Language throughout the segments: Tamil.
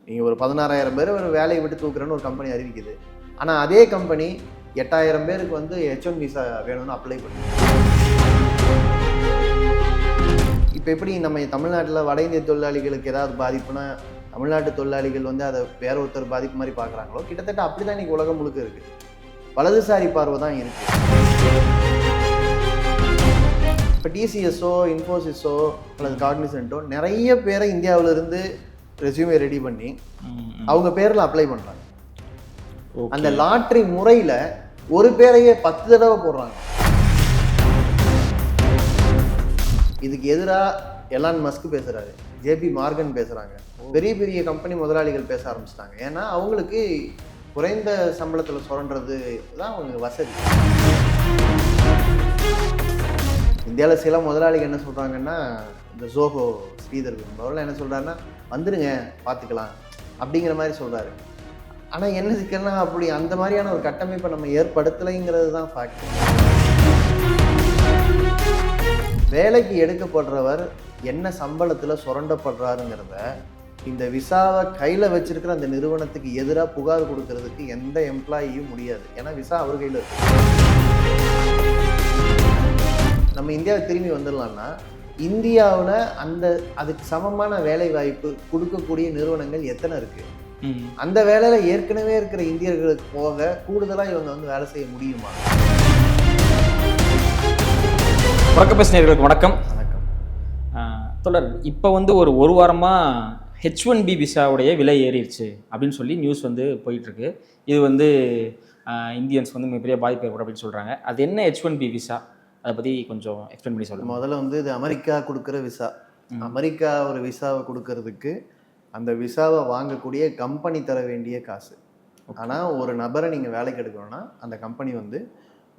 நீங்கள் ஒரு 16,000 பேர் ஒரு வேலையை விட்டு தூக்குறேன்னு ஒரு கம்பெனி அறிவிக்குது. ஆனால் அதே கம்பெனி 8,000 பேருக்கு வந்து H1 விசா வேணும்னு அப்ளை பண்ணுது. இப்போ எப்படி நம்ம தமிழ்நாட்டில் வட இந்திய தொழிலாளிகளுக்கு ஏதாவது பாதிப்புனா தமிழ்நாட்டு தொழிலாளிகள் வந்து அதை வேற ஒருத்தர் பாதிப்பு மாதிரி பார்க்குறாங்களோ, கிட்டத்தட்ட அப்படி தான் இன்றைக்கி உலகம் முழுக்க இருக்குது. வலதுசாரி பார்வை தான் இருக்குது. இப்போ டிசிஎஸோ இன்ஃபோசிஸோ அல்லது காக்னிசன்ட்டோ நிறைய பேரை இந்தியாவிலிருந்து ரெஸ்யூமே ரெடி பண்ணி அவங்க பேரில் அப்ளை பண்ணுறாங்க. அந்த லாட்ரி முறையில் ஒரு பேரையே 10 தடவை போடுறாங்க. இதுக்கு எதிராக எலான் மஸ்க் பேசுகிறாரு, ஜேபி மார்கன் பேசுகிறாங்க, பெரிய பெரிய கம்பெனி முதலாளிகள் பேச ஆரம்பிச்சிட்டாங்க. ஏன்னா அவங்களுக்கு குறைந்த சம்பளத்தில் சுரண்டுறது தான் அவங்க வசதி. இந்தியாவில் சில முதலாளிகள் என்ன சொல்கிறாங்கன்னா, இந்த ஜோஹோ ஸ்ரீதர் அவரெல்லாம் என்ன சொல்கிறாருன்னா, வந்துடுங்க பார்த்துக்கலாம் அப்படிங்கிற மாதிரி சொல்கிறாரு. ஆனால் என்ன சிக்கல்னா அப்படி அந்த மாதிரியான ஒரு கட்டமைப்பை நம்ம ஏற்படுத்தலைங்கிறது தான் ஃபேக்ட். வேலைக்கு எடுக்கப்படுறவர் என்ன சம்பளத்தில் சுரண்டப்படுறாருங்கிறத இந்த விசாவை கையில் வச்சிருக்கிற அந்த நிறுவனத்துக்கு எதிராக புகார் கொடுக்கறதுக்கு எந்த எம்ப்ளாயியும் முடியாது. ஏன்னா விசா அவர் கையில் இருக்கு. நம்ம இந்தியாவை திரும்பி வந்துடலாம்னா இந்தியாவில் அதுக்கு சமமான வேலை வாய்ப்பு கொடுக்கக்கூடிய நிறுவனங்கள் எத்தனை இருக்குது? அந்த வேலையில் ஏற்கனவே இருக்கிற இந்தியர்களுக்கு போக கூடுதலாக இவங்க வந்து வேலை செய்ய முடியுமா? வணக்கம் வணக்கம். வணக்கம் தொடர். இப்போ வந்து ஒரு வாரமாக H1B விசாவுடைய விலை ஏறிடுச்சு அப்படின்னு சொல்லி நியூஸ் வந்து போயிட்டுருக்கு. இது வந்து இந்தியன்ஸ் வந்து மிகப்பெரிய பாதிப்பு ஏற்படும் அப்படின்னு சொல்கிறாங்க. அது என்ன H1B விசா, அதை பற்றி கொஞ்சம் எக்ஸ்பிளைன் பண்ணி சொல்லுங்கள். முதல்ல வந்து இது அமெரிக்கா கொடுக்குற விசா. அமெரிக்கா ஒரு விசாவை கொடுக்கறதுக்கு அந்த விசாவை வாங்கக்கூடிய கம்பெனி தர வேண்டிய காசு. ஆனால் ஒரு நபரை நீங்கள் வேலைக்கு எடுக்கணும்னா அந்த கம்பெனி வந்து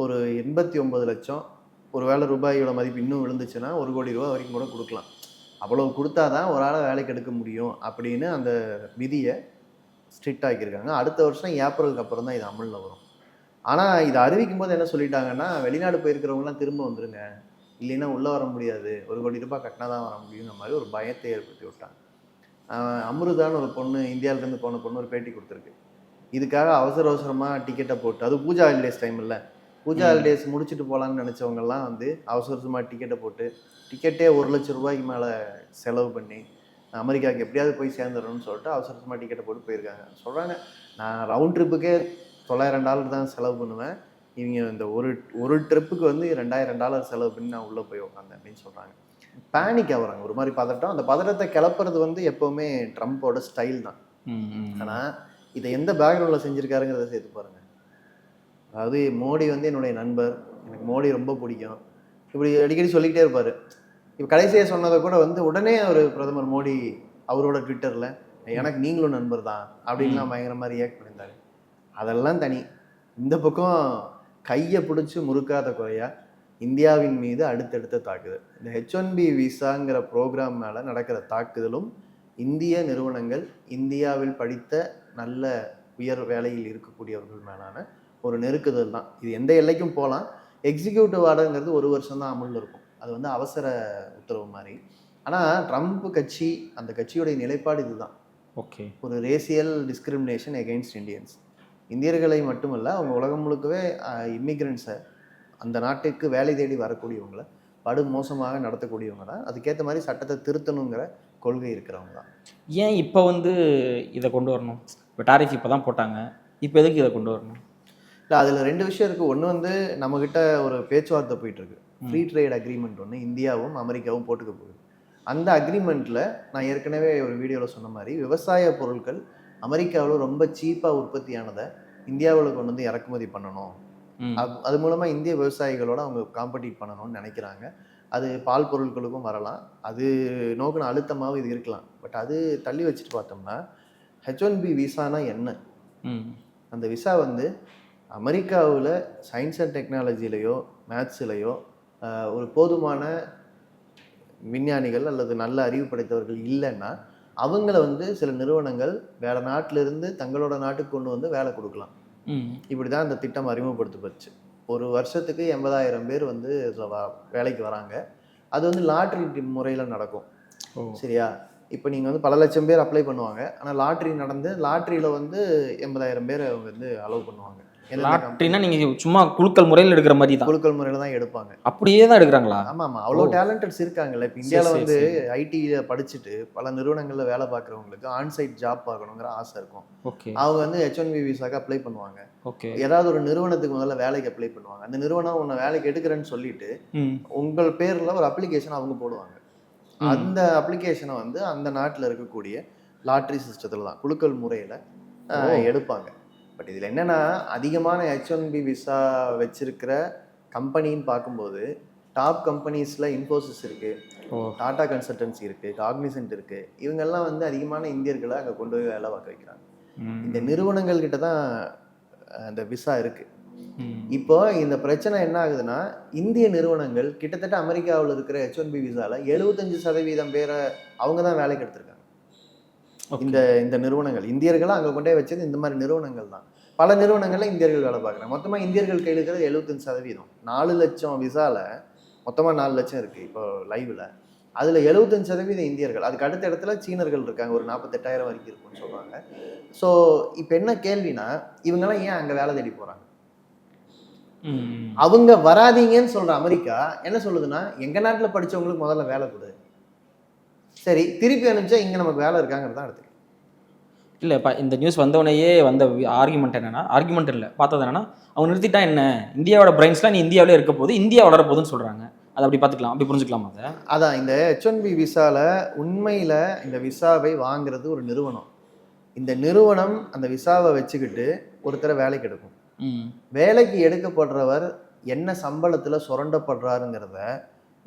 ஒரு 89 லட்சம், ஒரு வேளை ரூபாயோட மதிப்பு இன்னும் விழுந்துச்சுன்னா 1 கோடி ரூபா வரைக்கும் கூட கொடுக்கலாம். அவ்வளவு கொடுத்தா தான் ஒரு ஆளை வேலைக்கு எடுக்க முடியும் அப்படின்னு அந்த விதியை ஸ்ட்ரிக்ட் ஆக்கியிருக்காங்க. அடுத்த வருஷம் ஏப்ரலுக்கு அப்புறம் தான் இது அமலில் வரும். ஆனால் இதை அறிவிக்கும் போது என்ன சொல்லிட்டாங்கன்னா, வெளிநாடு போயிருக்கிறவங்களாம் திரும்ப வந்துருங்க, இல்லைன்னா உள்ளே வர முடியாது, 1 கோடி ரூபாய் கட்டினா தான் வர முடியுங்கிற மாதிரி ஒரு பயத்தை ஏற்படுத்தி விட்டாங்க. அம்ருதான்னு ஒரு பொண்ணு, இந்தியாவிலேருந்து போன பொண்ணு ஒரு பேட்டி கொடுத்துருக்கு. இதுக்காக அவசரமாக டிக்கெட்டை போட்டு, அது பூஜா ஹாலிடேஸ் டைம் இல்லை, பூஜா ஹாலிடேஸ் முடிச்சுட்டு போகலான்னு நினச்சவங்கெல்லாம் வந்து அவசரமாக டிக்கெட்டை போட்டு, டிக்கெட்டே 1 லட்சம் ரூபாய்க்கு மேலே செலவு பண்ணி அமெரிக்காவுக்கு எப்படியாவது போய் சேர்ந்துடணும்னு சொல்லிட்டு அவசரமாக டிக்கெட்டை போட்டு போயிருக்காங்க. சொல்கிறாங்க, நான் ரவுண்ட் ட்ரிப்புக்கே $900 தான் செலவு பண்ணுவேன், இவங்க இந்த ஒரு ட்ரிப்புக்கு வந்து $2000 செலவு பண்ணி நான் உள்ளே போய் உட்காந்தேன் அப்படின்னு சொல்கிறாங்க. பேனிக் ஆகுறாங்க, ஒரு மாதிரி பதட்டம். அந்த பதட்டத்தை கிளப்புறது வந்து எப்போவுமே ட்ரம்ப்போட ஸ்டைல் தான். ஆனால் இதை எந்த பேக்ரவுண்டில் செஞ்சுருக்காருங்கிறத சேர்த்து பாருங்கள். அதாவது மோடி வந்து என்னுடைய நண்பர், எனக்கு மோடி ரொம்ப பிடிக்கும், இப்படி அடிக்கடி சொல்லிக்கிட்டே இருப்பார். இப்போ கடைசியாக சொன்னதை கூட வந்து உடனே அவர் பிரதமர் மோடி அவரோட ட்விட்டரில் எனக்கு நீங்களும் நண்பர் தான் அப்படின்லாம் பயங்கரமாக ரியாக்ட் பண்ணியிருந்தார். அதெல்லாம் தனி. இந்த பக்கம் கையை பிடிச்சி முறுக்காத குறையா இந்தியாவின் மீது அடுத்தடுத்த தாக்குதல். இந்த H1B விசாங்கிற ப்ரோக்ராம் மேலே நடக்கிற தாக்குதலும் இந்திய நிறுவனங்கள், இந்தியாவில் படித்த நல்ல உயர் வேலையில் இருக்கக்கூடியவர்கள் மேலான ஒரு நெருக்குதல் தான். இது எந்த எல்லைக்கும் போகலாம். எக்ஸிக்யூட்டிவ் ஆர்டருங்கிறது 1 வருஷம் தான் அமலில் இருக்கும். அது வந்து அவசர உத்தரவு மாதிரி. ஆனால் ட்ரம்ப் கட்சி, அந்த கட்சியுடைய நிலைப்பாடு இதுதான். ஓகே, ஒரு ரேசியல் டிஸ்கிரிமினேஷன் எகெயின்ஸ்ட் இந்தியன்ஸ். இந்தியர்களை மட்டுமல்ல, அவங்க உலகம் முழுக்கவே இமிக்ரெண்ட்ஸை, அந்த நாட்டுக்கு வேலை தேடி வரக்கூடியவங்களை படு மோசமாக நடத்தக்கூடியவங்க தான். அதுக்கேற்ற மாதிரி சட்டத்தை திருத்தணுங்கிற கொள்கை இருக்கிறவங்க தான். ஏன் இப்போ வந்து இதை கொண்டு வரணும்? இப்போ டாரிஃப் இப்போ தான் போட்டாங்க, இப்போ எதுக்கு இதை கொண்டு வரணும்? இல்லை, அதில் 2 விஷயம் இருக்குது. ஒன்று வந்து நம்மக்கிட்ட ஒரு பேச்சுவார்த்தை போயிட்டுருக்கு. ஃப்ரீ ட்ரேட் அக்ரிமெண்ட் ஒன்று இந்தியாவும் அமெரிக்காவும் போட்டுக்க போகுது. அந்த அக்ரிமெண்ட்டில் நான் ஏற்கனவே ஒரு வீடியோவில் சொன்ன மாதிரி விவசாய பொருட்கள் அமெரிக்காவில் ரொம்ப சீப்பாக உற்பத்தியானதை இந்தியாவில் கொண்டு வந்து இறக்குமதி பண்ணணும். அது மூலமாக இந்திய விவசாயிகளோட அவங்க காம்படிட் பண்ணணும்னு நினைக்கிறாங்க. அது பால் பொருட்களுக்கும் வரலாம், அது நோக்கின அழுத்தமாகவும் இது இருக்கலாம். பட் அது தள்ளி வச்சுட்டு பார்த்தோம்னா H1B விசானா என்ன? அந்த விசா வந்து அமெரிக்காவில் சயின்ஸ் அண்ட் டெக்னாலஜிலேயோ மேத்ஸ்லேயோ ஒரு போதுமான விஞ்ஞானிகள் அல்லது நல்ல அறிவு படைத்தவர்கள் இல்லைன்னா அவங்கள வந்து சில நிறுவனங்கள் வேறு நாட்டிலிருந்து தங்களோட நாட்டுக்கு கொண்டு வந்து வேலை கொடுக்கலாம். இப்படி தான் இந்த திட்டம் அறிமுகப்படுத்தப்பட்டுச்சு. ஒரு வருஷத்துக்கு 80,000 பேர் வந்து வேலைக்கு வராங்க. அது வந்து லாட்ரி முறையில் நடக்கும். சரியா? இப்போ நீங்கள் வந்து பல லட்சம் பேர் அப்ளை பண்ணுவாங்க. ஆனால் லாட்ரி நடந்து லாட்ரியில் வந்து 80,000 பேர் அவங்க வந்து அலோவ் பண்ணுவாங்க. லாட்ரினா நீங்கள் சும்மா குலுக்கல் முறையில் எடுக்கிற மாதிரி தான்? குலுக்கல் முறையில் தான் எடுப்பாங்க. அப்படியே தான் எடுக்கிறாங்களா? ஆமாம், அவ்வளோ டேலண்டட்ஸ் இருக்காங்கல்ல. இப்போ இந்தியாவில் வந்து ஐடியில் படிச்சுட்டு பல நிறுவனங்களில் வேலை பார்க்குறவங்களுக்கு ஆன்சைட் ஜாப் பார்க்கணுங்கிற ஆசை இருக்கும். ஓகே. அவங்க வந்து H1B விசாக்கு அப்ளை பண்ணுவாங்க. ஓகே. ஏதாவது ஒரு நிறுவனத்துக்கு முதல்ல வேலைக்கு அப்ளை பண்ணுவாங்க. அந்த நிறுவனம் உன்னை வேலைக்கு எடுக்கிறேன்னு சொல்லிட்டு உங்கள் பேரில் ஒரு அப்ளிகேஷன் அவங்க போடுவாங்க. அந்த அப்ளிகேஷனை வந்து அந்த நாட்டில் இருக்கக்கூடிய லாட்ரி சிஸ்டத்தில் தான் குலுக்கல் முறையில் எடுப்பாங்க. பட் இதில் என்னென்னா, அதிகமான H1B விசா வச்சிருக்கிற கம்பெனின்னு பார்க்கும்போது டாப் கம்பெனிஸில் இன்ஃபோசிஸ் இருக்குது, டாடா கன்சல்டன்சி இருக்குது, காக்னிசன்ட் இருக்குது. இவங்கெல்லாம் வந்து அதிகமான இந்தியர்களை அங்கே கொண்டு போய் வேலை பார்க்க வைக்கிறாங்க. இந்த நிறுவனங்கள் கிட்ட தான் அந்த விசா இருக்குது. இப்போ இந்த பிரச்சனை என்ன ஆகுதுன்னா, இந்திய நிறுவனங்கள் கிட்டத்தட்ட அமெரிக்காவில் இருக்கிற H1B விசாவில் 75% பேரை அவங்க தான் வேலைக்கு எடுத்திருக்காங்க. இந்த நிறுவனங்கள் இந்தியர்களை அங்கே கொண்டே வச்சது இந்த மாதிரி நிறுவனங்கள் தான். பல நிறுவனங்களில் இந்தியர்கள் வேலை பார்க்குறாங்க. மொத்தமாக இந்தியர்கள் கையில் இருக்கிறது 75%. 4 லட்சம் விசாவில் மொத்தமாக 4 லட்சம் இருக்குது இப்போ லைவில். அதில் 75% இந்தியர்கள். அதுக்கு அடுத்த இடத்துல சீனர்கள் இருக்காங்க, ஒரு 48,000 வரைக்கும் இருக்குன்னு சொல்கிறாங்க. ஸோ இப்போ என்ன கேள்வினா, இவங்கெல்லாம் ஏன் அங்கே வேலை தேடி போகிறாங்க? அவங்க வராதீங்கன்னு சொல்கிற அமெரிக்கா என்ன சொல்லுதுன்னா, எங்கள் நாட்டில் படித்தவங்களுக்கு முதல்ல வேலை கொடு, சரி திருப்பி அனுப்பிச்சா இங்கே நமக்கு வேலை இருக்காங்கிறது தான் எடுத்துக்கணும். இல்லை, இப்போ இந்த நியூஸ் வந்தவனையே வந்த ஆர்குமெண்ட் என்னென்னா, ஆர்குமெண்ட் இல்லை பார்த்தது என்னென்னா, அவங்க நிறுத்திட்டா என்ன, இந்தியாவோட பிரைன்ஸ்லாம் நீ இந்தியாவிலே இருக்க போது, இந்தியா வளர போகுதுன்னு சொல்கிறாங்க. அதை அப்படி பார்த்துக்கலாம், அப்படி புரிஞ்சுக்கலாமா? அதை அதான் இந்த H1B விசாவில் உண்மையில் இந்த விசாவை வாங்குறது ஒரு நிறுவனம். இந்த நிறுவனம் அந்த விசாவை வச்சுக்கிட்டு ஒருத்தரை வேலைக்கு எடுக்கும். வேலைக்கு எடுக்கப்படுறவர் என்ன சம்பளத்தில் சுரண்டப்படுறாருங்கிறத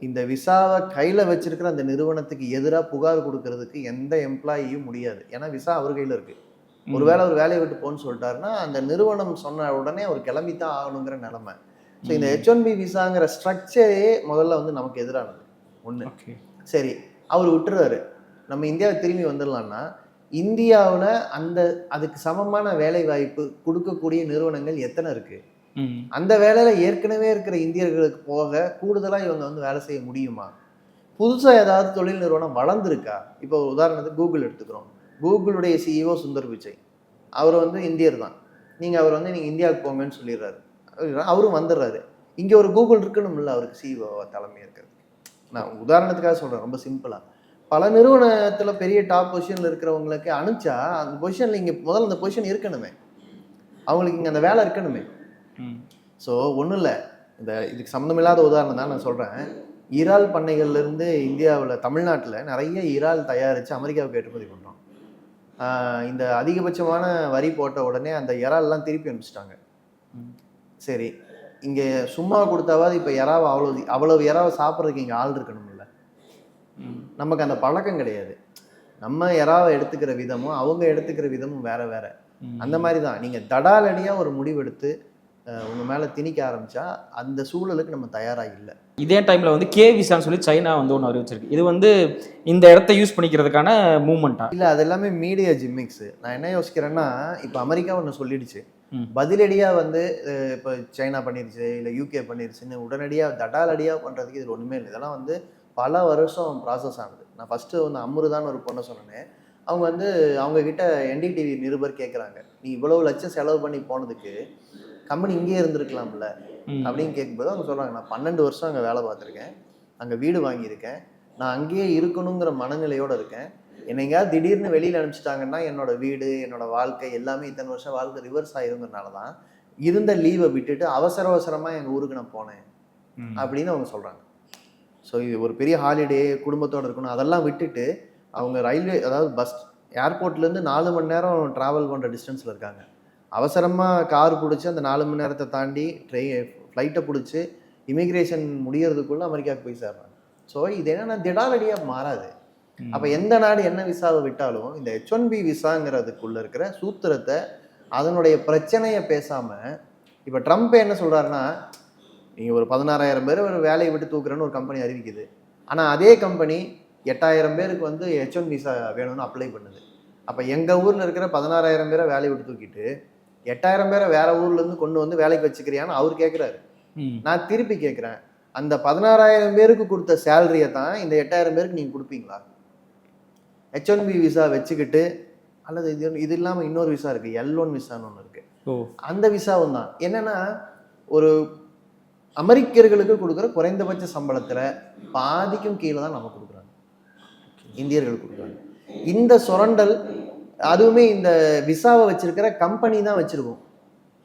இந்த விசாவை கையில் வச்சிருக்கிற அந்த நிறுவனத்துக்கு எதிராக புகார் கொடுக்கறதுக்கு எந்த எம்ப்ளாயியும் முடியாது. ஏன்னா விசா அவர் கையில் இருக்குது. ஒருவேளை ஒரு வேலையை விட்டு போன்னு சொல்லிட்டாருன்னா அந்த நிறுவனம் சொன்ன உடனே அவர் கிளம்பித்தான் ஆகணுங்கிற நிலைமை. ஸோ இந்த H1B விசாங்கிற ஸ்ட்ரக்சரே முதல்ல வந்து நமக்கு எதிரானது ஒன்று. சரி, அவர் விட்டுறாரு, நம்ம இந்தியாவை திரும்பி வந்துடலான்னா, இந்தியாவில் அதுக்கு சமமான வேலை வாய்ப்பு கொடுக்கக்கூடிய நிறுவனங்கள் எத்தனை இருக்குது? அந்த வேலையில் ஏற்கனவே இருக்கிற இந்தியர்களுக்கு போக கூடுதலாக இவங்க வந்து வேலை செய்ய முடியுமா? புதுசாக ஏதாவது தொழில் நிறுவனம் வளர்ந்துருக்கா? இப்போ உதாரணத்துக்கு கூகுள் எடுத்துக்கிறோம். கூகுளுடைய CEO சுந்தர் பிச்சை, அவர் வந்து இந்தியர் தான். அவர் வந்து நீங்கள் இந்தியாவுக்கு போங்கன்னு சொல்லிடுறாரு, அவரும் வந்துடுறாரு. இங்கே ஒரு கூகுள் இருக்கணும்ல அவருக்கு CEO தலைமையாக இருக்கிறது. நான் உதாரணத்துக்காக சொல்கிறேன், ரொம்ப சிம்பிளாக. பல நிறுவனத்தில் பெரிய டாப் பொசிஷனில் இருக்கிறவங்களுக்கு அனுப்பிச்சா அந்த பொசிஷனில் இங்கே முதல்ல அந்த பொசிஷன் இருக்கணுமே, அவங்களுக்கு இங்கே அந்த வேலை இருக்கணுமே. ஸோ ஒன்றும் இல்லை, இதுக்கு சம்மந்தமில்லாத உதாரணம் தான் நான் சொல்கிறேன். இறால் பண்ணைகள்லேருந்து இந்தியாவில் தமிழ்நாட்டில் நிறைய இறால் தயாரித்து அமெரிக்காவுக்கு ஏற்றுமதி பண்ணுறோம். இந்த அதிகபட்சமான வரி போட்ட உடனே அந்த இறால்லாம் திருப்பி அனுப்பிச்சிட்டாங்க. சரி, இங்கே சும்மா கொடுத்தாவது இப்போ இறாவை அவ்வளவு இறாவை சாப்பிட்றதுக்கு இங்கே ஆள் இருக்கணும்ல. நமக்கு அந்த பழக்கம் கிடையாது. நம்ம இறாவை எடுத்துக்கிற விதமும் அவங்க எடுத்துக்கிற விதமும் வேற வேற. அந்த மாதிரி தான் நீங்கள் தடாலடியாக ஒரு முடிவெடுத்து உங்கள் மேலே திணிக்க ஆரம்பித்தா அந்த சூழலுக்கு நம்ம தயாராக இல்லை. இதே டைமில் வந்து கே விசான்னு சொல்லி சைனா வந்து ஒன்று அறிவிச்சிருக்கு. இது வந்து இந்த இடத்த யூஸ் பண்ணிக்கிறதுக்கான மூவ்மெண்ட்டா? இல்லை, அது எல்லாமே மீடியா ஜிம்மிக்ஸு. நான் என்ன யோசிக்கிறேன்னா, இப்போ அமெரிக்கா ஒன்று சொல்லிடுச்சு, பதிலடியாக வந்து இப்போ சைனா பண்ணிடுச்சு, இல்லை UK பண்ணிடுச்சுன்னு உடனடியாக தடாலடியாக பண்ணுறதுக்கு இதில் ஒன்றுமே இல்லை. இதெல்லாம் வந்து பல வருஷம் ப்ராசஸ் ஆனது. நான் ஃபஸ்ட்டு வந்து அம்ருதான் ஒரு பொண்ணை சொன்னேன். அவங்க வந்து அவங்கக்கிட்ட NDTV நிருபர் கேட்குறாங்க, நீ இவ்வளோ லட்சம் செலவு பண்ணி போனதுக்கு கம்பெனி இங்கேயே இருந்திருக்கலாம்ல அப்படின்னு கேட்கும்போது அவங்க சொல்கிறாங்க, நான் 12 வருஷம் அங்கே வேலை பார்த்துருக்கேன், அங்கே வீடு வாங்கியிருக்கேன், நான் அங்கேயே இருக்கணுங்கிற மனநிலையோடு இருக்கேன். என்னை எங்கேயாவது திடீர்னு வெளியில் அனுப்பிச்சிட்டாங்கன்னா என்னோட வீடு, என்னோட வாழ்க்கை எல்லாமே இத்தனை வருஷம் வாழ்க்கை ரிவர்ஸ் ஆயிருங்கிறனால தான் இருந்த லீவை விட்டுட்டு அவசரமாக எங்கள் ஊருக்கு நான் போனேன் அப்படின்னு அவங்க சொல்கிறாங்க. ஸோ இது ஒரு பெரிய ஹாலிடே, குடும்பத்தோடு இருக்கணும், அதெல்லாம் விட்டுட்டு அவங்க ரயில்வே, அதாவது பஸ் ஏர்போர்ட்லேருந்து 4 மணி நேரம் ட்ராவல் பண்ணுற டிஸ்டன்ஸில் இருக்காங்க. அவசரமாக கார் பிடிச்சி அந்த 4 மணி நேரத்தை தாண்டி ஃப்ளைட்டை பிடிச்சி இமிக்ரேஷன் முடியறதுக்குள்ளே அமெரிக்காவுக்கு போய் சேர்றாங்க. ஸோ இது என்னென்னா திடாலடியாக மாறாது. அப்போ எந்த நாடு என்ன விசாவை விட்டாலும் இந்த H1B விசாங்கிறதுக்குள்ளே இருக்கிற சூத்திரத்தை, அதனுடைய பிரச்சனையை பேசாமல், இப்போ ட்ரம்ப் என்ன சொல்கிறாருன்னா, நீங்கள் ஒரு 16,000 பேர் ஒரு வேலையை விட்டு தூக்குறேன்னு ஒரு கம்பெனி அறிவிக்குது. ஆனால் அதே கம்பெனி 8,000 பேருக்கு வந்து H1 விசா வேணும்னு அப்ளை பண்ணுது. அப்போ எங்கள் ஊரில் இருக்கிற 16,000 பேரை வேலையை விட்டு தூக்கிட்டு 8,000 பேரை வேற ஊர்லேருந்து கொண்டு வந்து வேலைக்கு வச்சுக்கிறியான்னு அவர் கேட்குறாரு. நான் திருப்பி கேட்குறேன், அந்த 16,000 பேருக்கு கொடுத்த சேலரியை தான் இந்த 8,000 பேருக்கு நீங்கள் கொடுப்பீங்களா? H1B விசா வச்சுக்கிட்டு, அல்லது இது இல்லாமல் இன்னொரு விசா இருக்குது, L1 விசான்னு ஒன்று இருக்குது. ஓ அந்த விசாவும் தான் என்னன்னா, ஒரு அமெரிக்கர்களுக்கு கொடுக்குற குறைந்தபட்ச சம்பளத்தில் பாதிக்கும் கீழே தான் நம்ம கொடுக்குறாங்க, இந்தியர்கள் கொடுக்குறாங்க. இந்த சுரண்டல், அதுவுமே இந்த விசாவை வச்சிருக்கிற கம்பெனி தான் வச்சிருக்கோம்.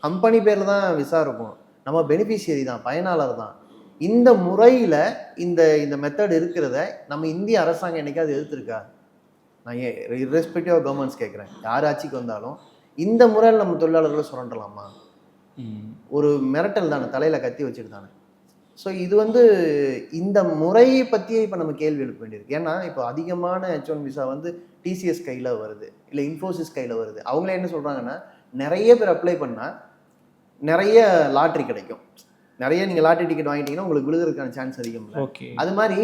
கம்பெனி பேரில் தான் விசா இருக்கும், நம்ம பெனிஃபிஷியரி தான், பயனாளர் தான். இந்த முறையில் இந்த இந்த மெத்தட் இருக்கிறத நம்ம இந்திய அரசாங்கம் என்னைக்காவது எதிர்த்திருக்கா? நான் இர்ரெஸ்பெக்டிவ் ஆஃப் கவர்மெண்ட்ஸ் கேட்குறேன், யார் ஆட்சிக்கு வந்தாலும் இந்த முறையில் நம்ம தொழிலாளர்களை சுரண்டலாமா? ஒரு மிரட்டல் தானே, தலையில் கத்தி வச்சுட்டு தானே. ஸோ இது வந்து இந்த முறையை பற்றியே இப்போ நம்ம கேள்வி எழுப்ப வேண்டியிருக்கு. ஏன்னா இப்போ அதிகமான H1 விசா வந்து டிசிஎஸ் கையில் வருது, இல்லை இன்ஃபோசிஸ் கையில் வருது. அவங்களே என்ன சொல்கிறாங்கன்னா, நிறைய பேர் அப்ளை பண்ணால் நிறைய லாட்ரி கிடைக்கும், நிறைய நீங்கள் லாட்ரி டிக்கெட் வாங்கிட்டீங்கன்னா உங்களுக்கு விழுகிறதுக்கான சான்ஸ் அதிகம். ஓகே, அது மாதிரி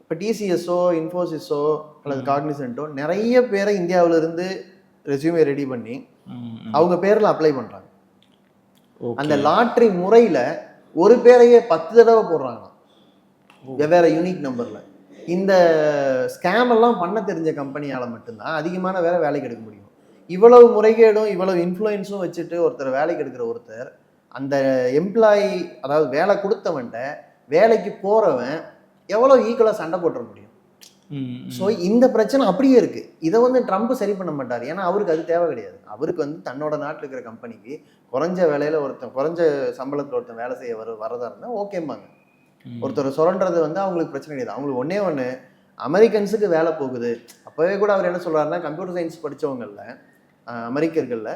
இப்போ டிசிஎஸோ இன்ஃபோசிஸோ அல்லது காக்னிசன்ட்டோ நிறைய பேரை இந்தியாவிலிருந்து ரெஸ்யூமே ரெடி பண்ணி அவங்க பேரில் அப்ளை பண்ணுறாங்க. அந்த லாட்ரி முறையில் ஒரு பேரையே 10 தடவை போடுறாங்களாம், வெவ்வேறு யூனிக் நம்பரில். இந்த ஸ்கேம் எல்லாம் பண்ண தெரிஞ்ச கம்பெனியால் மட்டும்தான் அதிகமான வேலைக்கு எடுக்க முடியும். இவ்வளவு முறைகேடும் இவ்வளவு இன்ஃப்ளூயன்ஸும் வச்சுட்டு ஒருத்தர் வேலைக்கு எடுக்கிற ஒருத்தர், அந்த எம்ப்ளாயி, அதாவது வேலை கொடுத்தவன்ட்ட வேலைக்கு போகிறவன் எவ்வளோ ஈக்குவலாக சண்டை போட்டுற முடியும்? ஸோ இந்த பிரச்சனை அப்படியே இருக்குது. இதை வந்து ட்ரம்ப் சரி பண்ண மாட்டார், ஏன்னா அவருக்கு அது தேவை கிடையாது. அவருக்கு வந்து தன்னோட நாட்டில் இருக்கிற கம்பெனிக்கு குறைஞ்ச வேலையில் ஒருத்தன், குறைஞ்ச சம்பளத்தில் ஒருத்தன் வேலை செய்ய வரதா இருந்தால் ஓகேம்பாங்க. ஒருத்தர் சுரண்டது வந்து அவங்களுக்கு பிரச்சனை கிடையாது. அவங்களுக்கு ஒன்று அமெரிக்கன்ஸுக்கு வேலை போகுது. அப்போவே கூட அவர் என்ன சொல்கிறாருன்னா, கம்ப்யூட்டர் சயின்ஸ் படித்தவங்களில் அமெரிக்கர்களில்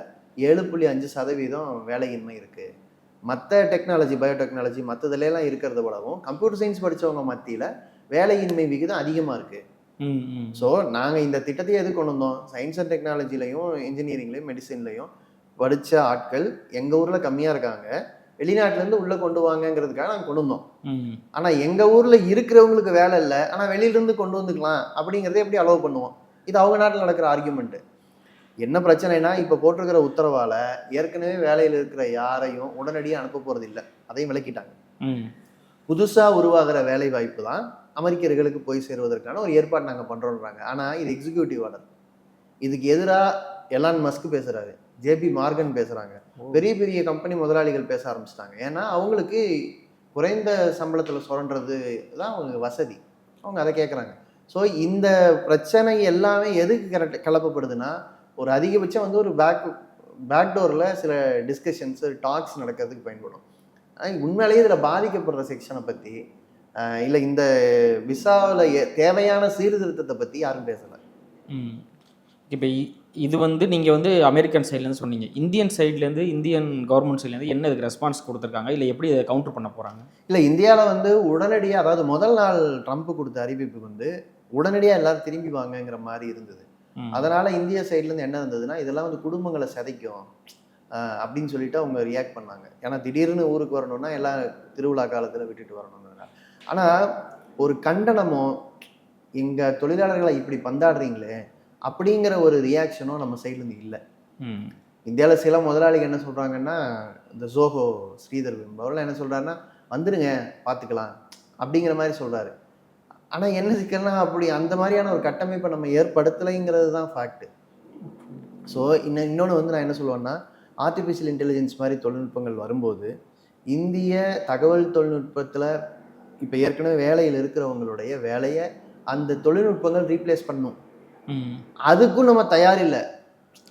7.5% வேலையின்மை இருக்குது. மற்ற டெக்னாலஜி, பயோடெக்னாலஜி மற்றதுலாம் இருக்கிறத விடவும் கம்ப்யூட்டர் சயின்ஸ் படித்தவங்க மத்தியில் வேலையின்மை விகிதம் அதிகமாக இருக்குது. ஸோ நாங்கள் இந்த திட்டத்தையே எது கொண்டு வந்தோம், சயின்ஸ் அண்ட் டெக்னாலஜிலையும் இன்ஜினியரிங்லையும் மெடிசின்லையும் படித்த ஆட்கள் எங்கள் ஊரில் கம்மியாக இருக்காங்க, வெளிநாட்டிலேருந்து உள்ளே கொண்டு வாங்கங்கிறதுக்காக நாங்கள் கொண்டு வந்தோம். ஆனால் எங்கள் ஊரில் இருக்கிறவங்களுக்கு வேலை இல்லை, ஆனால் வெளியிலேருந்து கொண்டு வந்துக்கலாம் அப்படிங்கிறத எப்படி அலோவ் பண்ணுவோம்? இது அவங்க நாட்டில் நடக்கிற ஆர்கியூமெண்ட்டு. என்ன பிரச்சனைனா, இப்போ போட்டிருக்கிற உத்தரவால் ஏற்கனவே வேலையில் இருக்கிற யாரையும் உடனடியாக அனுப்ப போகிறது இல்லை, அதையும் விளக்கிட்டாங்க. புதுசாக உருவாகிற வேலை வாய்ப்பு தான் அமெரிக்கர்களுக்கு போய் சேருவதற்கான ஒரு ஏற்பாடு நாங்கள் பண்ணுறோன்றாங்க. ஆனால் இது எக்ஸிக்யூட்டிவ் ஆர்டர். இதுக்கு எதிராக எலான் மஸ்க் பேசுகிறாரு, ஜேபி மார்கன் பேசுகிறாங்க, பெரிய பெரிய கம்பெனி முதலாளிகள் பேச ஆரம்பிச்சிட்டாங்க. ஏன்னா அவங்களுக்கு குறைந்த சம்பளத்தில் சுரண்டுறது தான் அவங்க வசதி, அவங்க அதை கேட்குறாங்க. ஸோ இந்த பிரச்சனை எல்லாமே எதுக்கு கிளப்பப்படுதுன்னா, ஒரு அதிகபட்சம் வந்து ஒரு பேக்டோரில் சில டிஸ்கஷன்ஸு, டாக்ஸ் நடக்கிறதுக்கு பயன்படும். உண்மையிலேயே இதில் பாதிக்கப்படுற செக்ஷனை பற்றி, இல்லை இந்த விசாவில் தேவையான சீர்திருத்தத்தை பற்றி யாரும் பேசலை. இப்போ இது வந்து நீங்கள் வந்து அமெரிக்கன் சைட்லேருந்து சொன்னீங்க, இந்தியன் சைட்லேருந்து, இந்தியன் கவர்மெண்ட் சைட்லேருந்து என்ன இதுக்கு ரெஸ்பான்ஸ் கொடுத்துருக்காங்க, இல்லை எப்படி இதை கவுண்டர் பண்ண போகிறாங்க? இல்லை, இந்தியாவில் வந்து உடனடியாக, அதாவது முதல் நாள் ட்ரம்ப் கொடுத்த அறிவிப்பு வந்து உடனடியாக எல்லாரும் திரும்பி வாங்கங்கிற மாதிரி இருந்தது. அதனால் இந்திய சைட்லேருந்து என்ன இருந்ததுன்னா, இதெல்லாம் வந்து குடும்பங்களை சிதைக்கும் அப்படின்னு சொல்லிட்டு அவங்க ரியாக்ட் பண்ணாங்க. ஏன்னா திடீர்னு ஊருக்கு வரணும்னா எல்லாம் திருவிழா காலத்தில் விட்டுட்டு வரணும்னா. ஆனால் ஒரு கண்டனமோ, எங்கள் தொழிலாளர்களை இப்படி பந்தாடுறீங்களே அப்படிங்கிற ஒரு ரியாக்ஷனும் நம்ம சைட்லேருந்து இல்லை. இந்தியாவில் சில முதலாளிகள் என்ன சொல்கிறாங்கன்னா, இந்த ஜோஹோ ஸ்ரீதர் என்பவர்கள் என்ன சொல்கிறாருன்னா, வந்துடுங்க பார்த்துக்கலாம் அப்படிங்கிற மாதிரி சொல்கிறாரு. ஆனால் என்ன சிக்கல்னா, அப்படி அந்த மாதிரியான ஒரு கட்டமைப்பை நம்ம ஏற்படுத்தலைங்கிறது தான் ஃபேக்ட்டு. ஸோ இன்னொன்று வந்து நான் என்ன சொல்லுவேன்னா, ஆர்டிஃபிஷியல் இன்டெலிஜென்ஸ் மாதிரி தொழில்நுட்பங்கள் வரும்போது இந்திய தகவல் தொழில்நுட்பத்தில் இப்போ ஏற்கனவே வேலையில் இருக்கிறவங்களுடைய வேலையை அந்த தொழில்நுட்பங்கள் ரீப்ளேஸ் பண்ணும். அதுக்கும் நம்ம தயாரில்லை.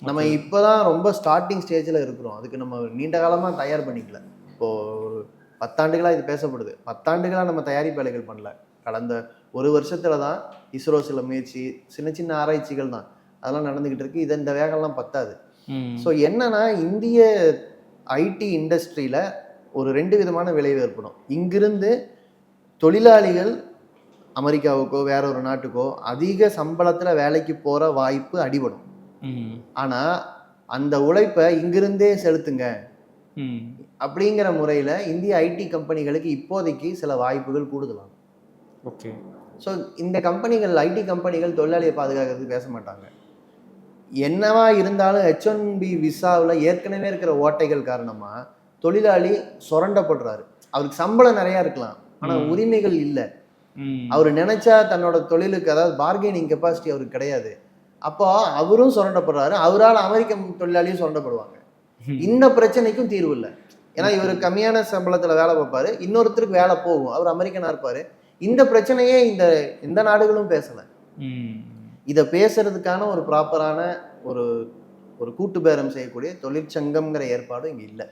நம்ம இப்போ தான் ரொம்ப ஸ்டார்டிங் ஸ்டேஜில் இருக்கிறோம். அதுக்கு நம்ம நீண்ட காலமாக தயார் பண்ணிக்கல. இப்போது ஒரு 10 ஆண்டுகளாக இது பேசப்படுது. 10 ஆண்டுகளாக நம்ம தயாரிப்பு வேலைகள் பண்ணல. கடந்த ஒரு வருஷத்தில் தான் இஸ்ரோ சில முயற்சி, சின்ன சின்ன ஆராய்ச்சிகள் தான் அதெல்லாம் நடந்துக்கிட்டு இருக்கு. இந்த வேகம்லாம் பத்தாது. ஸோ என்னன்னா, இந்திய ஐடி இண்டஸ்ட்ரியில் ஒரு 2 விதமான விளைவு ஏற்படும். இங்கிருந்து தொழிலாளிகள் அமெரிக்காவுக்கோ வேற ஒரு நாட்டுக்கோ அதிக சம்பளத்தில் வேலைக்கு போகிற வாய்ப்பு அடிபடும். ஆனால் அந்த உழைப்பை இங்கிருந்தே செலுத்துங்க அப்படிங்கிற முறையில் இந்திய ஐடி கம்பெனிகளுக்கு இப்போதைக்கு சில வாய்ப்புகள் கூடுதலாம். ஓகே. ஸோ இந்த கம்பெனிகள், ஐடி கம்பெனிகள் தொழிலாளியை பாதுகாக்கிறதுக்கு பேச மாட்டாங்க. என்னவா இருந்தாலும் H1B விசாவில் ஏற்கனவே இருக்கிற ஓட்டைகள் காரணமாக தொழிலாளி சுரண்டப்படுறாரு. அவருக்கு சம்பளம் நிறையா இருக்கலாம், ஆனால் உரிமைகள் இல்லை. அவர் நினைச்சா தன்னோட தொழிலுக்கு, அதாவது பார்கெனிங் கெப்பாசிட்டி அவருக்கு கிடையாது. அப்போ அவரும் சுரண்டப்படுறாரு, அவரால் அமெரிக்க தொழிலாளியும் சுரண்டப்படுவாங்க. இந்த பிரச்சனைக்கும் தீர்வு இல்லை. ஏன்னா இவர் கம்மியான சம்பளத்துல வேலை பார்ப்பாரு, இன்னொருத்தருக்கு வேலை போகும், அவர் அமெரிக்கனா இருப்பாரு. இந்த பிரச்சனையே எந்த நாடுகளும் பேசல. இதை பேசுறதுக்கான ஒரு ப்ராப்பரான ஒரு ஒரு கூட்டு பேரம் செய்யக்கூடிய தொழிற்சங்கம்ங்கிற ஏற்பாடும் இங்க இல்லை.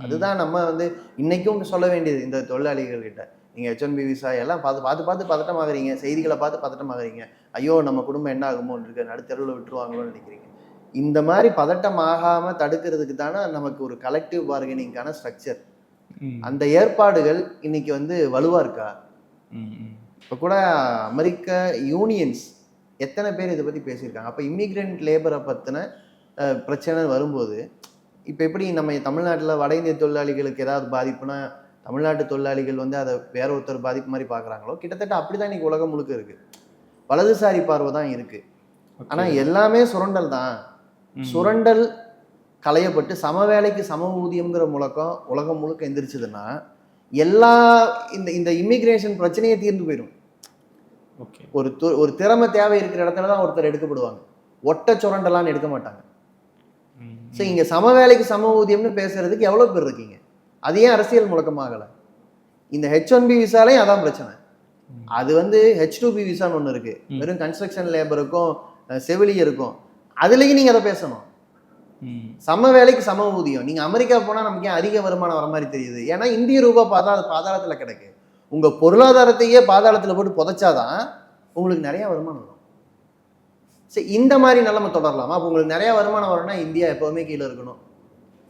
அதுதான் நம்ம இன்னைக்கும் சொல்ல வேண்டியது இந்த தொழிலாளிகள் கிட்ட. நீங்க H1B விசா எல்லாம் பார்த்து பதட்டமாகறீங்க, செய்திகளை பார்த்து பதட்டமாகறீங்க. ஐயோ நம்ம குடும்பம் என்ன ஆகுமோ இருக்கு, நடுத்தெருவில் விட்டுருவாங்களோன்னு நினைக்கிறீங்க. இந்த மாதிரி பதட்டம் ஆகாம தடுக்கிறதுக்கு தானே நமக்கு ஒரு கலெக்டிவ் பார்கெனிங்கான ஸ்ட்ரக்சர், அந்த ஏற்பாடுகள் இன்னைக்கு வலுவா இருக்கா? இப்போ கூட அமெரிக்க யூனியன்ஸ் எத்தனை பேர் இதை பத்தி பேசியிருக்காங்க? அப்போ இமிகிரண்ட் லேபரை பத்தின பிரச்சனை வரும்போது இப்போ எப்படி நம்ம தமிழ்நாட்டில் வட இந்திய தொழிலாளிகளுக்கு ஏதாவது பாதிப்புனா தமிழ்நாட்டு தொழிலாளிகள் அதை வேற ஒருத்தர் பாதிப்பு மாதிரி பார்க்குறாங்களோ, கிட்டத்தட்ட அப்படிதான் இன்னைக்கு உலகம் முழுக்க இருக்கு. வலதுசாரி பார்வை தான் இருக்கு. ஆனால் எல்லாமே சுரண்டல் தான். சுரண்டல் களையப்பட்டு சம வேலைக்கு சம ஊதியம்ங்கிற முழக்கம் உலகம் முழுக்க எந்திரிச்சதுன்னா எல்லா இந்த இமிகிரேஷன் பிரச்சனையே தீர்ந்து போயிடும். ஒரு திறமை தேவை இருக்கிற இடத்துல தான் ஒருத்தர் எடுக்கப்படுவாங்க, ஒட்ட சுரண்டலான்னு எடுக்க மாட்டாங்க. ஸோ இங்க சம வேலைக்கு சம ஊதியம்னு பேசுறதுக்கு எவ்வளவு பேர் இருக்கீங்க? அது ஏன் அரசியல் முழக்கமாகல? இந்த H1B விசாலையும் அதான் பிரச்சனை. அது H2B விசான்னு ஒன்று இருக்கு, வெறும் கன்ஸ்ட்ரக்ஷன் லேபருக்கும் செவிலியருக்கும். அதுலயும் நீங்க அதை பேசணும். சம வேலைக்கு சம ஊதியம். நீங்க அமெரிக்கா போனா நமக்கு ஏன் அதிக வருமானம் வர மாதிரி தெரியுது? ஏன்னா இந்திய ரூபா பாதாளத்துல கிடக்கு. உங்க பொருளாதாரத்தையே பாதாளத்துல போட்டு புதைச்சாதான் உங்களுக்கு நிறைய வருமானம் வரும். சரி, இந்த மாதிரி நிலைமை தொடரலாமா? அப்போ உங்களுக்கு நிறைய வருமானம் வரணும்னா இந்தியா எப்பவுமே கீழே இருக்கணும்.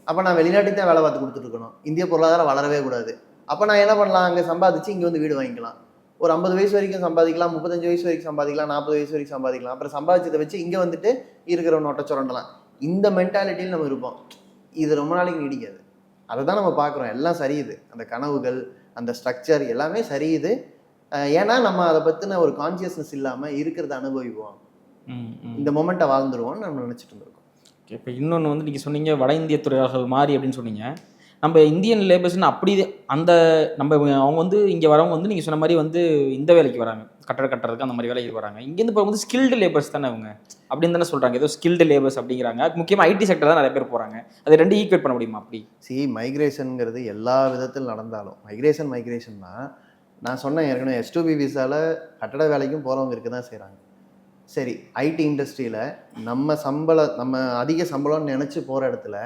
அப்போ நான் வெளிநாட்டுக்கு தான் வேலை பார்த்து கொடுத்துட்டு இருக்கணும். இந்திய பொருளாதாரம் வளரவே கூடாது. அப்போ நான் என்ன பண்ணலாம்? அங்கே சம்பாதிச்சு இங்கே வீடு வாங்கிக்கலாம். ஒரு 50 வயசு வரைக்கும் சம்பாதிக்கலாம், 35 வயசு வரைக்கும் சம்பாதிக்கலாம், 40 வயசு வரைக்கும் சம்பாதிக்கலாம். அப்புறம் சம்பாதிச்சதை வச்சு இங்கே இருக்கிற நோட்டை சுரண்டலாம். இந்த மென்டாலிட்டியில் நம்ம இருப்போம். இது ரொம்ப நாளைக்கு நீடிக்காது. அதை தான் நம்ம பார்க்குறோம். எல்லாம் சரியுது, அந்த கனவுகள், அந்த ஸ்ட்ரக்சர் எல்லாமே சரியுது. ஏன்னா நம்ம அதை பற்றின ஒரு கான்சியஸ்னஸ் இல்லாமல் இருக்கிறத அனுபவிப்போம், இந்த மொமெண்ட்டை வாழ்ந்துருவோம்னு நம்ம நினச்சிட்டு இருந்திருக்கோம். இப்போ இன்னொன்று நீங்கள் சொன்னீங்க வட இந்திய தொழிலாளர்கள் மாறி அப்படின்னு சொன்னீங்க. நம்ம இந்தியன் லேபர்ஸ்ன்னு அப்படி அந்த நம்ம அவங்க இங்கே வரவங்க நீங்கள் சொன்ன மாதிரி இந்த வேலைக்கு வராங்க, கட்டட கட்டுறதுக்கு அந்த மாதிரி வேலைக்கு வராங்க. இங்கேருந்து இப்போ ஸ்கில்டு லேபர்ஸ் தானே அவங்க அப்படின்னு தானே சொல்கிறாங்க. ஏதோ ஸ்கில்டு லேபர்ஸ் அப்படிங்கிறாங்க. முக்கியமாக IT செக்டர் தான் நிறைய பேர் போகிறாங்க. அது ரெண்டு ஈக்குவேட் பண்ண முடியுமா? அப்படி மைக்ரேஷனுங்கிறது எல்லா விதத்தில் நடந்தாலும் மைக்ரேஷன் தான். நான் சொன்னேன் ஏற்கனவே, H2B விசாவில் கட்டட வேலைக்கும் போகிறவங்க இருக்க தான் செய்கிறாங்க. சரி, IT இண்டஸ்ட்ரியில் நம்ம அதிக சம்பளம்னு நினச்சி போகிற இடத்துல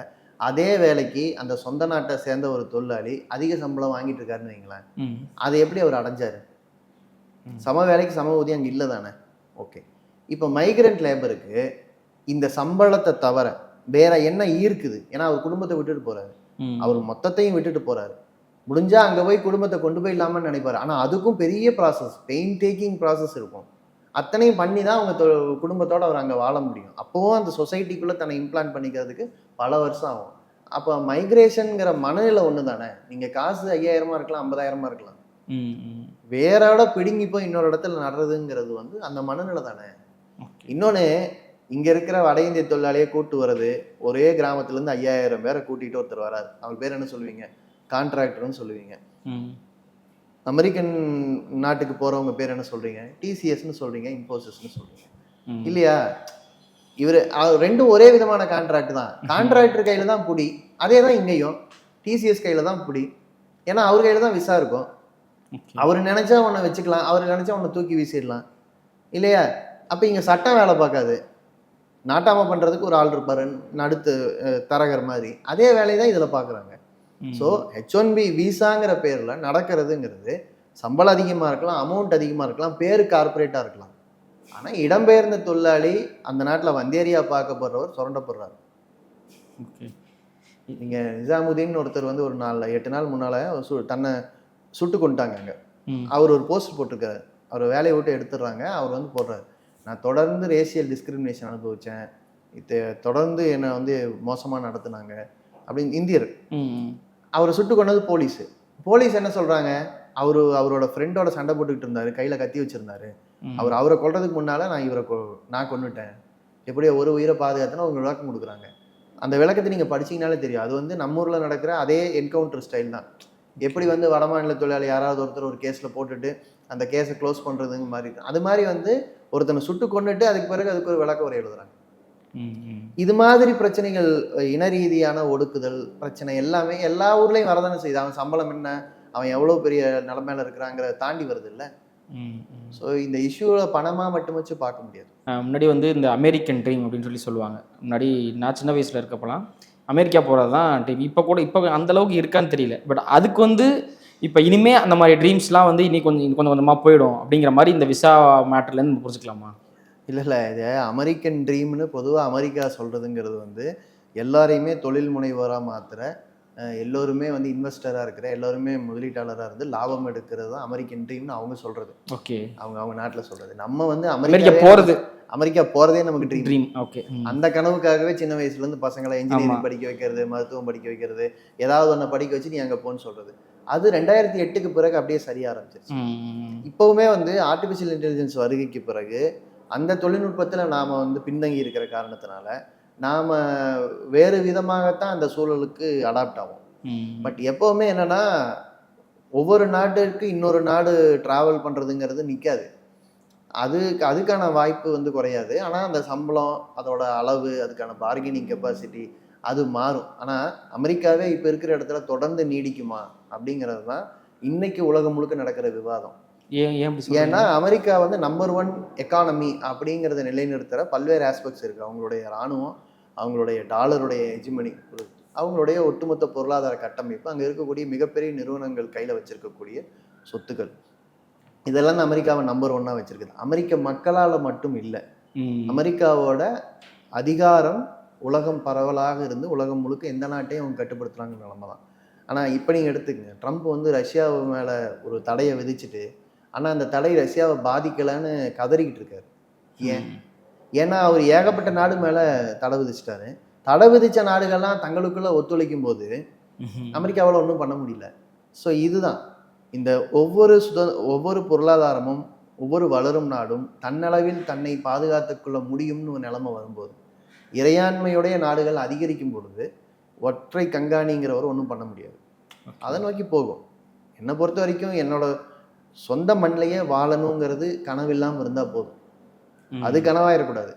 அதே வேலைக்கு அந்த சொந்த நாட்டை சேர்ந்த ஒரு தொழிலாளி அதிக சம்பளம் வாங்கிட்டு இருக்காருன்னு வைங்களேன். அதை எப்படி அவர் அடைஞ்சாரு? சம வேலைக்கு சம ஊதியம் அங்கே இல்லை தானே? ஓகே, இப்போ மைக்ரண்ட் லேபருக்கு இந்த சம்பளத்தை தவிர வேற என்ன ஈர்க்குது? ஏன்னா அவர் குடும்பத்தை விட்டுட்டு போறாரு, அவர் மொத்தத்தையும் விட்டுட்டு போறாரு. முடிஞ்சா அங்கே போய் குடும்பத்தை கொண்டு போய் இல்லாமல் நினைப்பாரு. ஆனால் அதுக்கும் பெரிய ப்ராசஸ், பெயின் டேக்கிங் ப்ராசஸ் இருக்கும். அத்தனையும் பண்ணி தான் அவங்க குடும்பத்தோடு அவர் அங்கே வாழ முடியும். அப்போவும் அந்த சொசைட்டிக்குள்ளே தன்னை இம்ப்ளான்ட் பண்ணிக்கிறதுக்கு பல வருஷம் ஆகும். அப்போ மைக்ரேஷனுங்கிற மனநிலை ஒன்று தானே. நீங்கள் காசு 5000 இருக்கலாம், 50,000 இருக்கலாம். வேறோட பிடுங்கி போய் இன்னொரு இடத்துல நடுறதுங்கிறது அந்த மனநிலை தானே. இன்னொன்று, இங்கே இருக்கிற வட இந்திய தொழிலாளியை கூட்டு வர்றது, ஒரே கிராமத்துலேருந்து 5000 பேரை கூட்டிகிட்டு ஒருத்தர் வராது. அவர் பேர் என்ன சொல்லுவீங்க? கான்ட்ராக்டர்னு சொல்லுவீங்க. அமெரிக்கன் நாட்டுக்கு போறவங்க பேர் என்ன சொல்றீங்க? TCSன்னு சொல்றீங்க, இன்ஃபோசிஸ்ன்னு சொல்றீங்க இல்லையா? இவர் ரெண்டும் ஒரே விதமான கான்ட்ராக்ட் தான். கான்ட்ராக்டர் கையில தான் புடி, அதே தான் இங்கேயும் TCS கையில தான் புடி. ஏன்னா அவர் கையில தான் விசா இருக்கும். அவர் நினைச்சா உன்னை வச்சுக்கலாம், அவர் நினைச்சா உன்னை தூக்கி வீசிடலாம் இல்லையா? அப்ப இங்க சட்டம் வேலை பார்க்காது. நாட்டாம பண்றதுக்கு ஒரு ஆள் இருப்பாரு, நடுத்து தரகர் மாதிரி. அதே வேலையை தான் இதுல பாக்குறாங்க. ஸோ H1B விசாங்கிற பேர்ல நடக்கிறதுங்கிறது சம்பளம் அதிகமா இருக்கலாம், அமௌண்ட் அதிகமா இருக்கலாம், பேரு கார்பரேட்டா இருக்கலாம். ஆனா இடம்பெயர்ந்த தொழிலாளி அந்த நாட்டுல வந்தேரியா பார்க்கப்படுறவர் சுரண்டப்படுறாரு. நீங்க நிசாமுதீன் ஒருத்தர் ஒரு 8 நாள் முன்னால தன்னை சுட்டு கொண்டுட்டாங்க அங்க. அவர் ஒரு போஸ்ட் போட்டிருக்காரு, அவர் வேலையை விட்டு எடுத்துடுறாங்க. அவர் போடுறாரு, நான் தொடர்ந்து ரேசியல் டிஸ்கிரிமினேஷன் அனுபவிச்சேன், தொடர்ந்து என்னை மோசமா நடத்துனாங்க அப்படின்னு. இந்தியர். அவரை சுட்டு கொண்டது போலீஸ். போலீஸ் என்ன சொல்றாங்க? அவரோட ஃப்ரெண்டோட சண்டை போட்டுக்கிட்டு இருந்தாரு, கையில கத்தி வச்சிருந்தாரு. அவரை கொல்றதுக்கு முன்னால நான் கொன்னுட்டேன், எப்படியோ ஒரு உயிரை பாதுகாத்துனா அவங்க விளக்கம் கொடுக்குறாங்க. அந்த விளக்கத்தை நீங்க படிச்சீங்கனாலே தெரியும். அது நம்ம ஊர்ல நடக்கிற அதே என்கவுண்டர் ஸ்டைல் தான். எப்படி வடமாநில தொழிலாளி யாராவது ஒருத்தர் ஒரு கேஸ்ல போட்டுட்டு அந்த கேஸை க்ளோஸ் பண்றதுங்க மாதிரி, அது மாதிரி ஒருத்தனை சுட்டு கொண்டுட்டு அதுக்கு பிறகு அதுக்கு ஒரு விளக்க உரை எழுதுறாங்க. ம். இது மாதிரி பிரச்சனைகள், இன ரீதியான ஒடுக்குதல் பிரச்சனை எல்லாமே எல்லா ஊர்லயும் வரதானே செய்யுது. அவன் சம்பளம் என்ன, அவன் எவ்வளவு பெரிய நிலைமையில இருக்கிறாங்கிறத தாண்டி வருது இல்ல. ஸோ இந்த இஷ்யூவை பணமா மட்டும் வச்சு பார்க்க முடியாது. முன்னாடி வந்து இந்த அமெரிக்கன் ட்ரீம் அப்படின்னு சொல்லுவாங்க. முன்னாடி நான் சின்ன வயசில் இருக்கப்போலாம் அமெரிக்கா போகிறது தான் ட்ரீம். இப்போ அந்த அளவுக்கு இருக்கான்னு தெரியல. பட் அதுக்கு வந்து இப்போ இனிமே அந்த மாதிரி ட்ரீம்ஸ்லாம் வந்து இன்னி கொஞ்சம் கொஞ்சமாக போயிடும் அப்படிங்கிற மாதிரி இந்த விசா மேட்டர்லேருந்து நம்ம புரிஞ்சுக்கலாமா? இல்லை இது அமெரிக்கன் ட்ரீம்னு பொதுவாக அமெரிக்கா சொல்கிறதுங்கிறது வந்து எல்லாரையுமே தொழில் முனைவோராக மாற்றுற, எல்லோருமே வந்து இன்வெஸ்டராக இருக்கிற, எல்லோருமே முதலீட்டாளராக இருந்து லாபம் எடுக்கிறது தான் அமெரிக்கன் ட்ரீம்னு அவங்க சொல்கிறது. ஓகே, அவங்க நாட்டில் சொல்கிறது. நம்ம வந்து அமெரிக்கா போகிறதே நமக்கு ட்ரீம். ஓகே, அந்த கனவுக்காகவே சின்ன வயசுலேருந்து பசங்களை இன்ஜினியரிங் படிக்க வைக்கிறது, மருத்துவம் படிக்க வைக்கிறது, ஏதாவது ஒன்று படிக்க வச்சு நீ அங்கே போன்னு சொல்கிறது. அது 2008க்கு பிறகு அப்படியே சரியாக ஆரம்பிச்சிருச்சு. இப்போவுமே வந்து ஆர்டிஃபிஷியல் இன்டெலிஜென்ஸ் வருகைக்கு பிறகு அந்த தொழில்நுட்பத்தில் நாம் வந்து பின்தங்கி இருக்கிற காரணத்தினால நாம் வேறு விதமாகத்தான் அந்த சூழலுக்கு அடாப்ட் ஆகும். பட் எப்போவுமே என்னென்னா ஒவ்வொரு நாட்டுக்கு இன்னொரு நாடு ட்ராவல் பண்ணுறதுங்கிறது நிற்காது. அதுக்கான வாய்ப்பு வந்து குறையாது. ஆனால் அந்த சம்பளம், அதோட அளவு, அதுக்கான பார்கெனிங் கெப்பாசிட்டி அது மாறும். ஆனால் அமெரிக்காவே இப்போ இருக்கிற இடத்துல தொடர்ந்து நீடிக்குமா அப்படிங்கிறது தான் இன்னைக்கு உலகம் முழுக்க நடக்கிற விவாதம். ஏன்னா அமெரிக்கா வந்து நம்பர் 1 எக்கானமி அப்படிங்கிறத நிலைநிறுத்துகிற பல்வேறு ஆஸ்பெக்ட்ஸ் இருக்குது. அவங்களுடைய இராணுவம், அவங்களுடைய டாலருடைய ஹெஜிமனி, அவங்களுடைய ஒட்டுமொத்த பொருளாதார கட்டமைப்பு, அங்கே இருக்கக்கூடிய மிகப்பெரிய நிறுவனங்கள் கையில் வச்சிருக்கக்கூடிய சொத்துக்கள், இதெல்லாம் தான் அமெரிக்காவை நம்பர் 1 வச்சிருக்குது. அமெரிக்க மக்களால் மட்டும் இல்லை, அமெரிக்காவோட அதிகாரம் உலகம் பரவலாக இருந்து உலகம் முழுக்க எந்த நாட்டையும் அவங்க கட்டுப்படுத்துகிறாங்க நிலைமை தான். ஆனால் இப்போ நீங்கள் எடுத்துக்கங்க, ட்ரம்ப் வந்து ரஷ்யாவு மேலே ஒரு தடையை விதிச்சுட்டு, ஆனால் அந்த தடை ரஷ்யாவை பாதிக்கலைன்னு கதறிக்கிட்டு இருக்காரு. ஏன்னா அவர் ஏகப்பட்ட நாடு மேலே தடை விதிச்சிட்டாரு. தடை விதித்த நாடுகள்லாம் தங்களுக்குள்ள ஒத்துழைக்கும் போது அமெரிக்காவால் ஒன்றும் பண்ண முடியல. ஸோ இதுதான் இந்த ஒவ்வொரு பொருளாதாரமும் ஒவ்வொரு வளரும் நாடும் தன்னளவில் தன்னை பாதுகாத்துக்கொள்ள முடியும்னு ஒரு நிலைமை வரும்போது, இறையாண்மையுடைய நாடுகள் அதிகரிக்கும் பொழுது ஒற்றை கண்காணிங்கிறவர் ஒன்றும் பண்ண முடியாது. அதை நோக்கி போகும். என்னை பொறுத்த வரைக்கும் என்னோட சொந்த மண்ணிலேயே வாழணுங்கிறது கனவில்லாமல் இருந்தால் போதும். அது கனவாயிடக்கூடாது.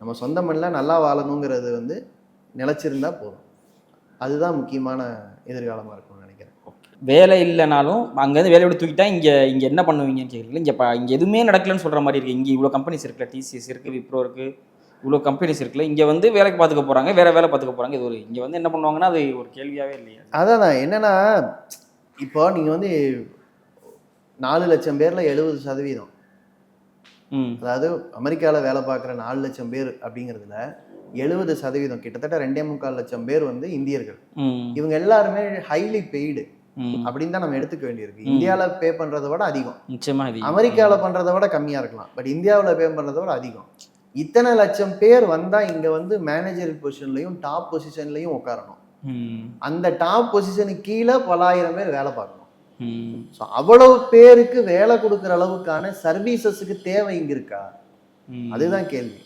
நம்ம சொந்த மண்ணில் நல்லா வாழணுங்கிறது வந்து நிலச்சிருந்தா போதும். அதுதான் முக்கியமான எதிர்காலமாக இருக்கும்னு நினைக்கிறேன். வேலை இல்லைனாலும் அங்கேருந்து வேலையை விட தூக்கிட்டா இங்கே என்ன பண்ணுவீங்கன்னு கேட்குறீங்களா? இங்கே எதுவுமே நடக்கலன்னு சொல்கிற மாதிரி இருக்குது. இங்கே இவ்வளோ கம்பெனிஸ் இருக்குல்ல, டிசிஎஸ் இருக்குது, விப்ரோ இருக்குது, இவ்வளோ கம்பெனிஸ் இருக்குல்ல, இங்கே வந்து வேலைக்கு பார்த்துக்க போகிறாங்க, வேறு வேலை பார்த்துக்க போகிறாங்க. இது இங்கே வந்து என்ன பண்ணுவாங்கன்னா அது ஒரு கேள்வியாகவே இல்லையா? அதான் என்னென்னா, இப்போ நீங்கள் வந்து 4 லட்சம் பேரில் 70%, அதாவது அமெரிக்காவில் வேலை பார்க்குற 4 லட்சம் பேர் அப்படிங்கிறதுல 70% கிட்டத்தட்ட 2.25 லட்சம் பேர் வந்து இந்தியர்கள். இவங்க எல்லாருமே ஹைலி பெய்டு அப்படின்னு தான் நம்ம எடுத்துக்க வேண்டியிருக்கு. இந்தியாவில் பே பண்ணுறதை விட அதிகம், அமெரிக்காவில் பண்ணுறதை விட கம்மியாக இருக்கலாம், பட் இந்தியாவில் பே பண்ணுறதை விட அதிகம். இத்தனை லட்சம் பேர் வந்தால் இங்கே வந்து மேனேஜர் பொசிஷன்லையும் டாப் பொசிஷன்லையும் உட்காரணும். அந்த டாப் பொசிஷனுக்கு கீழே பல ஆயிரம் பேர் வேலை பார்க்கணும். ஸோ அவ்வளவு பேருக்கு வேலை கொடுக்குற அளவுக்கான சர்வீசஸுக்கு தேவை இங்கே இருக்கா? அதுதான் கேள்வி.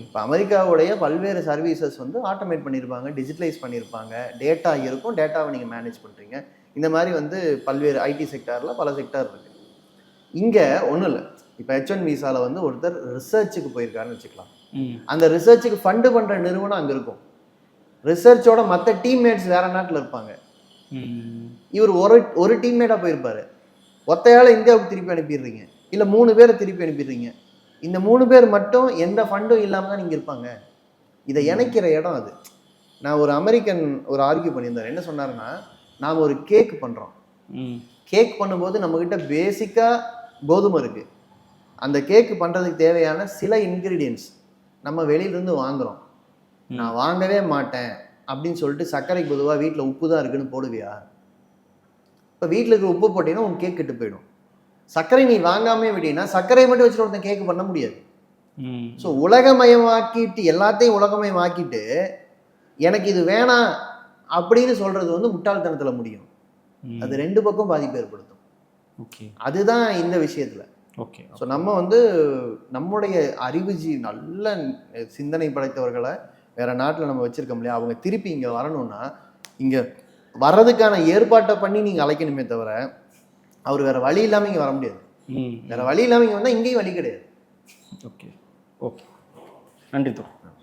இப்போ அமெரிக்காவுடைய பல்வேறு சர்வீசஸ் வந்து ஆட்டோமேட் பண்ணியிருப்பாங்க, டிஜிட்டலைஸ் பண்ணியிருப்பாங்க, டேட்டா இருக்கும், டேட்டாவை நீங்கள் மேனேஜ் பண்ணுறீங்க. இந்த மாதிரி வந்து பல்வேறு ஐடி செக்டாரில் பல செக்டார் இருக்குது. இங்கே ஒன்றும் இல்லை. இப்போ H1 விசாவில் வந்து ஒருத்தர் ரிசர்ச்சுக்கு போயிருக்காருன்னு வச்சுக்கலாம். அந்த ரிசர்ச்சுக்கு ஃபண்டு பண்ணுற நிறுவனம் அங்கே இருக்கும். ரிசர்ச்சோட மற்ற டீம்மேட்ஸ் வேற நாட்டில் இருப்பாங்க. இவர் ஒரு டீம்மேட்டாக போயிருப்பாரு. ஒத்தையால் இந்தியாவுக்கு திருப்பி அனுப்பிடுறீங்க, இல்லை 3 பேரை திருப்பி அனுப்பிடுறீங்க. இந்த 3 பேர் மட்டும் எந்த ஃபண்டும் இல்லாமல் தான் நீங்கள் இருப்பாங்க. இதை இணைக்கிற இடம் அது. நான் ஒரு அமெரிக்கன் ஒரு ஆர்கியூ பண்ணியிருந்தார். என்ன சொன்னாருன்னா, நாம் ஒரு கேக் பண்ணுறோம். கேக் பண்ணும்போது நம்மக்கிட்ட பேசிக்காக கோதுமை இருக்குது. அந்த கேக்கு பண்ணுறதுக்கு தேவையான சில இன்க்ரீடியன்ட்ஸ் நம்ம வெளியிலேருந்து வாங்குகிறோம். நான் வாங்கவே மாட்டேன் அப்படின்னு சொல்லிட்டு சர்க்கரைக்கு பொதுவாக வீட்டில் உப்பு தான் இருக்குன்னு போடுவியா? இப்போ வீட்டில் இருக்கிற உப்பு போட்டீங்கன்னா உன் கேக் கெட்டு போயிடும். சர்க்கரை நீ வாங்காமே விட்டீங்கன்னா சர்க்கரை மட்டும் வச்சுட்டு ஒருத்தன் கேக்கு பண்ண முடியாது. ஸோ உலகமயமாக்கிட்டு எல்லாத்தையும் உலகமயமாக்கிட்டு எனக்கு இது வேணாம் அப்படின்னு சொல்றது வந்து முட்டாள்தனத்தில் முடியும். அது 2 பக்கம் பாதிப்பு ஏற்படுத்தும். அதுதான் இந்த விஷயத்துல. ஸோ நம்ம வந்து நம்முடைய நல்ல சிந்தனை படைத்தவர்களை வேற நாட்டில் நம்ம வச்சிருக்க முடியாது. அவங்க திருப்பி இங்கே வரணும்னா இங்கே வர்றதுக்கான ஏற்பாட்டை பண்ணி நீங்கள் அழைக்கணுமே தவிர அவர் வேற வழி இல்லாமல் இங்கே வர முடியாது. வேற வழி இல்லாமல் இங்கே வந்தால் இங்கேயும் வழி கிடையாது. ஓகே ஓகே நன்றி தோழர்.